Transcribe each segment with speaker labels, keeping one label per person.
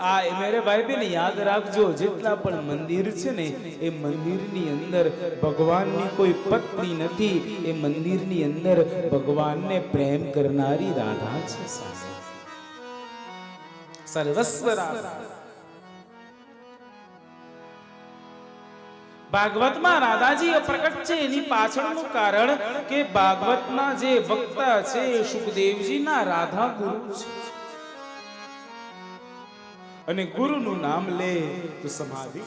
Speaker 1: આ મેરે ભાઈ બેન યાદ રાખજો, જેટલા પણ મંદિર છે ને એ મંદિરની અંદર ભગવાનની કોઈ પત્ની નથી, એ મંદિરની અંદર ભગવાનને પ્રેમ કરનારી રાધા છે. સર્વસ્વ રાધા. ભાગવતમાં રાધાજી પ્રકટ છે. એની પાછળનું કારણ કે ભાગવતના જે વક્તા છે સુખદેવજીના રાધા ગુરુ છે, અને ગુરુનું નામ લે તો સમાધિ.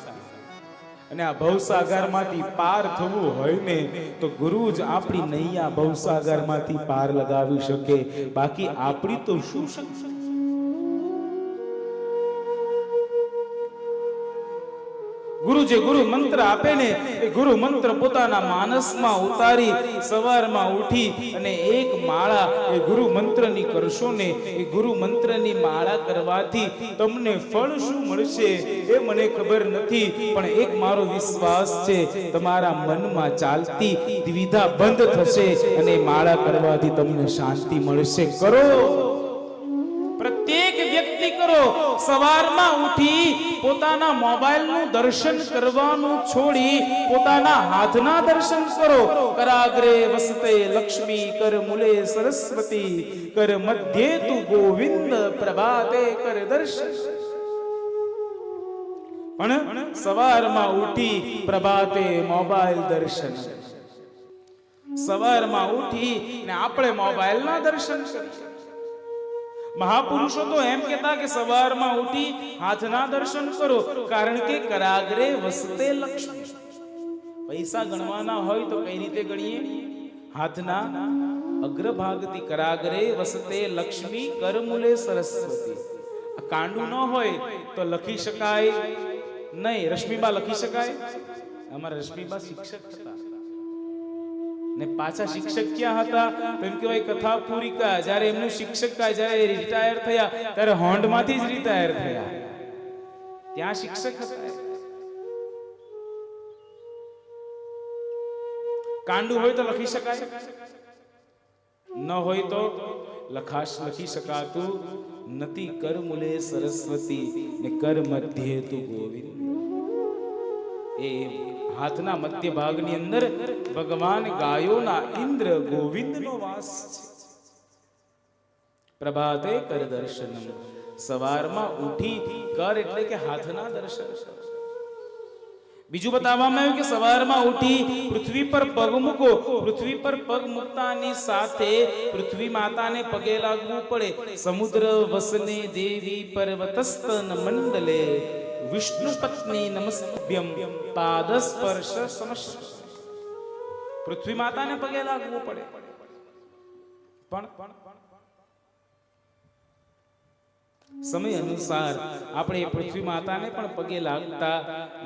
Speaker 1: અને આ ભવસાગરમાંથી પાર થવું હોય ને તો ગુરુ જ આપણી નૈયા ભવસાગરમાંથી પાર લગાવી શકે, બાકી આપણી તો શું શક્તિ. ગુરુ જે ગુરુ મંત્ર આપે ને એ ગુરુ મંત્ર પોતાના માનસમાં ઉતારી સવારમાં ઉઠી અને એક માળા એ ગુરુ મંત્રની કરશો ને, એ ગુરુ મંત્રની માળા કરવાથી તમને ફળ શું મળશે એ મને ખબર નથી, પણ એક મારો વિશ્વાસ છે, તમારા મનમાં ચાલતી દ્વિધા બંધ થશે અને માળા કરવાથી તમને શાંતિ મળશે. કરો, પ્રત્યેક વ્યક્તિ કરો. સવારમાં ઉઠી પોતાના મોબાઈલનું દર્શન કરવાનું છોડી પોતાના હાથના દર્શન કરો. કરાગ્રે વસતે લક્ષ્મી, કર મૂલે સરસ્વતી, કર મધ્યે તુ ગોવિંદ, પ્રભાતે કર દર્શન. પણ સવારમાં ઉઠી પ્રભાતે મોબાઈલ દર્શન, સવારમાં ઉઠી ને આપણે મોબાઈલના દર્શન કરીએ. મહાપુરુષો તો એમ કહેતા કે સવારમાં ઉઠી હાથના દર્શન કરો, કારણ કે કરાગ્રે વસતે લક્ષ્મી. પૈસા ગણવાના હોય તો કઈ રીતે ગણીએ? હાથના અગ્રભાગથી. કરાગ્રે વસતે લક્ષ્મી, કરમૂલે સરસ્વતી. કાંડું ન હોય તો લખી શકાય નહીં. રશ્મિબા લખી શકાય? અમારા રશ્મિબા શિક્ષક હતા ને પાછા શિક્ષક ક્યાં હતા? તો એમ કહેવાય કથા પૂરી કા. જ્યારે એમનું શિક્ષક જ્યારે રિટાયર થયા ત્યારે હોન્ડમાંથી જ રિટાયર થયા, ત્યાં શિક્ષક હતા. કાંડું હોય તો લખી શકાય, ન હોય તો લખી શકાતું નથી. કર મૂલે સરસ્વતી ને કર મધ્યે તુ ગોવિંદ. એ હાથના મધ્ય ભાગની અંદર ભગવાન ગાયોના ઇન્દ્ર ગોવિંદનો વાસ છે. પ્રભાતે કર દર્શન. સવારમાં ઉઠી કર એટલે કે હાથના દર્શન. બીજું બતાવવામાં આવ્યું કે સવારમાં ઉઠી પૃથ્વી પર પગ મૂકો. પૃથ્વી પર પગ મૂકતાની સાથે પૃથ્વી માતાને પગે લાગવું પડે. સમુદ્ર વસને દેવી પર્વતસ્તન મંડલે, વિષ્ણુ પત્ની નમસ્તભ્યમ પાદ સ્પર્શ સમસ્ત. પૃથ્વી માતાને પગે લાગવું પડે, પણ સમય અનુસાર આપણે પૃથ્વી માતાને પણ પગે લાગતા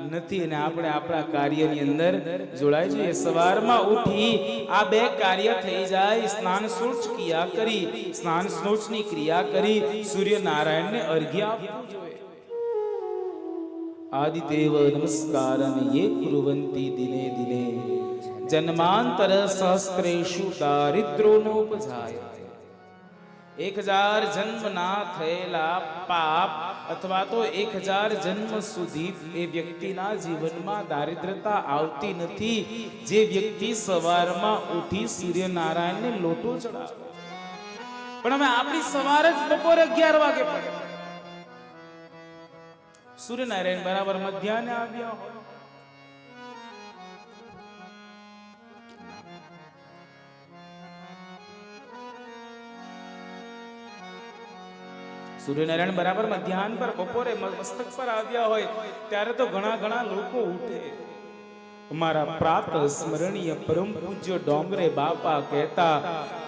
Speaker 1: નથી અને આપણે આપણા કાર્યની અંદર જોડાઈ જઈએ. સવારમાં ઉઠી આ બે કાર્ય થઈ જાય. સ્નાન શૌચ ક્રિયા કરી, સ્નાન શૌચની ક્રિયા કરી સૂર્યનારાયણને અર્ઘ્ય આપવું જોઈએ. આદિદેવ નમસ્કારં યે કુર્વન્તિ દિને દિને, જન્માંતર સહસ્ત્રેષુ દારિદ્ર્યો નોપજાય. 1000 જન્મ ના થયેલા પાપ અથવા તો 1000 જન્મ સુધી એ વ્યક્તિના જીવનમાં દારિદ્રતા આવતી નથી, જે વ્યક્તિ સવારમાં ઉઠી સૂર્યનારાયણને લોટો ચડાવે. પણ અમે આપણી સવાર જ બપોરે 11 વાગે પડે. સૂર્યનારાયણ બરાબર મધ્યાહને આવ્યા હોય. સૂર્યનારાયણ બરાબર મધ્યાહન પર બપોરે મસ્તક પર આવ્યા હોય ત્યારે તો ઘણા લોકો ઉઠે. અમારા પ્રાત સ્મરણીય પરમ પૂજ્ય ડોંગરે બાપા કહેતા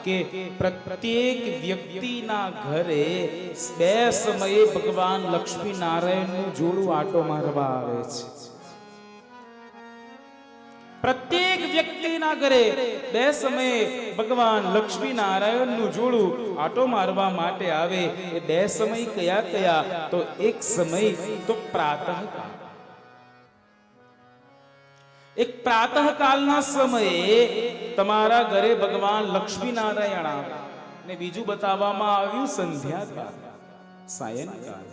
Speaker 1: કે પ્રત્યેક વ્યક્તિના ઘરે બે સમયે ભગવાન લક્ષ્મી નારાયણનું જોડું આટો મારવા આવે છે. પ્રત્યેક વ્યક્તિના ઘરે બે સમયે ભગવાન લક્ષ્મી નારાયણનું જોડું આટો મારવા માટે આવે. એ બે સમય કયા કયા? તો એક સમય તો પ્રાતઃકાળ. એક પ્રાતઃકાલના સમયે તમારા ઘરે ભગવાન લક્ષ્મી નારાયણ આવે. ને બીજું બતાવવામાં આવ્યું સંધ્યાકાળ, સાયંકાળ.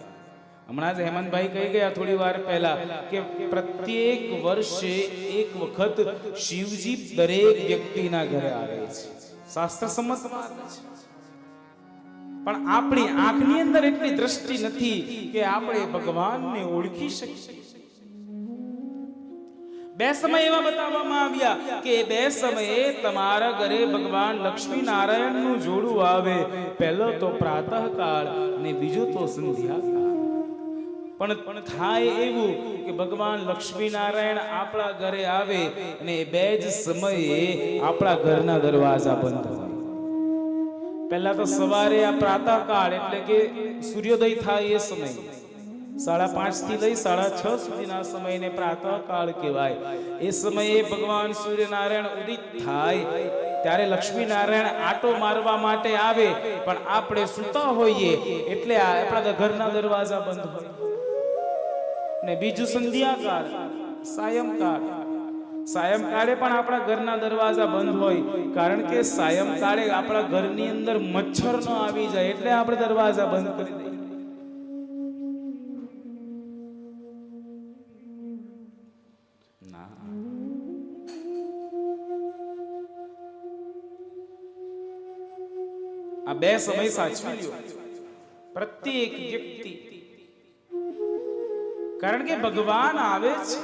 Speaker 1: હમણાં જ હેમંતભાઈ કહી ગયા થોડી વાર પહેલા કે પ્રત્યેક વર્ષે એક વખત શિવજી દરેક વ્યક્તિના ઘરે આવે છે, શાસ્ત્ર સંમત વાત છે. પણ આપણી આંખની અંદર એટલી દ્રષ્ટિ નથી કે આપણે ભગવાનને ઓળખી શકીએ. બે સમય એવા બતાવવામાં આવ્યા કે બે સમયે તમારા ઘરે ભગવાન લક્ષ્મી નારાયણ નું જોડું આવે. પહેલો તો પ્રાતઃકાળ અને બીજો તો સંધ્યાકાળ. પણ થાય એવું કે ભગવાન લક્ષ્મી નારાયણ આપણા ઘરે આવે અને બે જ સમયે આપણા ઘરના દરવાજા બંધ હોય. પહેલા તો સવારે આ પ્રાતઃકાળ એટલે કે સૂર્યોદય થાય એ સમય 5:30 થી લઈ 6:30 સુધીના સમયને પ્રાતઃકાળ કહેવાય. એ સમયે ભગવાન સૂર્યનારાયણ ઉદિત થાય ત્યારે લક્ષ્મી નારાયણ આટો મારવા માટે આવે, પણ આપણે સૂતા હોઈએ એટલે આપણા ઘરના દરવાજા બંધ હોય. ને બીજું સંધ્યાકાળ, સાયંકાળ. સાયંકાળે પણ આપણા ઘરના દરવાજા બંધ હોય, કારણ કે સાયંકાળે આપણા ઘરની અંદર મચ્છર ન આવી જાય એટલે આપણે દરવાજા બંધ કરી દઈએ. આ બે સમય સાચવી લ્યો પ્રત્યેક વ્યક્તિ, કારણ કે ભગવાન આવે છે